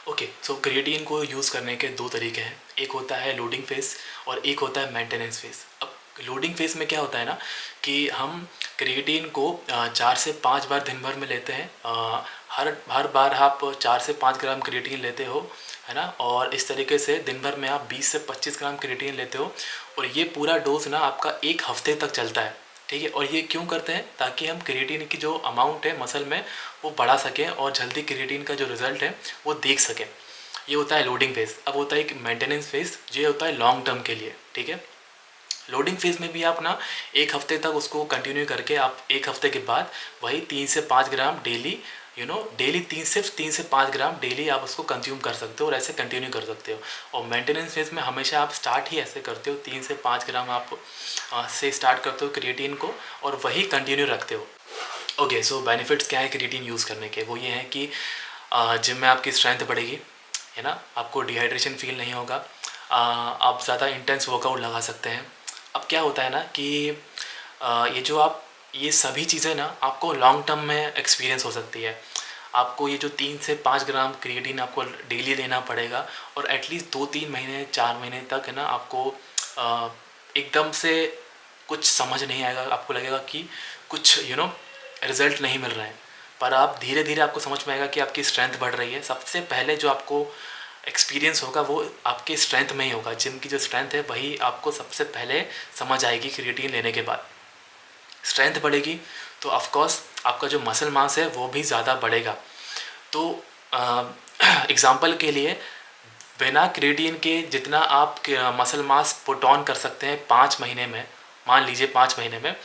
Okay, सो creatine को use करने के दो तरीके हैं। एक होता है लोडिंग फेज़ और एक होता है मेंटेनेंस फेज़। अब लोडिंग फेज़ में क्या होता है ना कि हम क्रिएटिन को 4 से 5 बार दिन भर में लेते हैं। हर बार आप 4 से 5 ग्राम क्रिएटिन लेते हो, है ना। और इस तरीके से दिन भर में आप 20 से 25 ग्राम क्रिएटिन लेते हो और ये पूरा डोज ना आपका 1 हफ्ते तक चलता है, ठीक है। और ये क्यों करते हैं? ताकि हम क्रिएटिन की जो अमाउंट है मसल में वो बढ़ा सकें और जल्दी क्रिएटिन का जो रिज़ल्ट है वो देख सकें। ये होता है लोडिंग फेज़। अब होता है एक मेंटेनेंस फेज़, ये होता है लॉन्ग टर्म के लिए, ठीक है। लोडिंग फेज़ में भी आप ना 1 हफ्ते तक उसको कंटिन्यू करके आप 1 हफ्ते के बाद वही 3 से 5 ग्राम डेली, डेली 3 से 5 ग्राम डेली आप उसको कंज्यूम कर सकते हो और ऐसे कंटिन्यू कर सकते हो। और मेंटेनेंस फेज़ में हमेशा आप स्टार्ट ही ऐसे करते हो, 3 से 5 ग्राम आप से स्टार्ट करते हो क्रिएटिन को और वही कंटिन्यू रखते हो। ओके, सो बेनिफिट्स क्या है क्रिएटिन यूज़ करने के? वो ये हैं कि जिम में आपकी स्ट्रेंथ बढ़ेगी, है ना। आपको डिहाइड्रेशन फील नहीं होगा। आप ज़्यादा इंटेंस वर्कआउट लगा सकते हैं। अब क्या होता है ना कि ये सभी चीज़ें ना आपको लॉन्ग टर्म में एक्सपीरियंस हो सकती है। आपको ये जो 3 से 5 ग्राम क्रिएटिन आपको डेली लेना पड़ेगा और एटलीस्ट 2-3 महीने 4 महीने तक, है ना, आपको एकदम से कुछ समझ नहीं आएगा। आपको लगेगा कि कुछ रिज़ल्ट नहीं मिल रहा है, पर आप धीरे धीरे आपको समझ में आएगा कि आपकी स्ट्रेंथ बढ़ रही है। सबसे पहले जो आपको एक्सपीरियंस होगा वो आपके स्ट्रेंथ में ही होगा। जिम की जो स्ट्रेंथ है वही आपको सबसे पहले समझ आएगी क्रिएटिन लेने के बाद। स्ट्रेंथ बढ़ेगी तो ऑफकोर्स आपका जो मसल मास है वो भी ज़्यादा बढ़ेगा। तो एग्ज़ाम्पल के लिए बिना क्रिएटिन के जितना आप मसल मास पुट ऑन कर सकते हैं 5 महीने में, मान लीजिए 5 महीने में,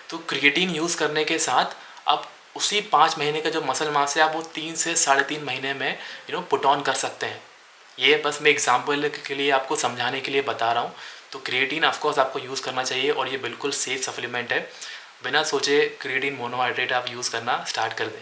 तो क्रिएटिन यूज़ करने के साथ आप उसी 5 महीने का जो मसल मास है आप वो 3 से 3.5 महीने में पुट ऑन कर सकते हैं। ये बस मैं एग्जांपल के लिए आपको समझाने के लिए बता रहा हूँ। तो क्रिएटिन ऑफकोर्स आपको यूज़ करना चाहिए और ये बिल्कुल सेफ सप्लीमेंट है। बिना सोचे क्रिएटिन मोनोहाइड्रेट आप यूज़ करना स्टार्ट कर दें।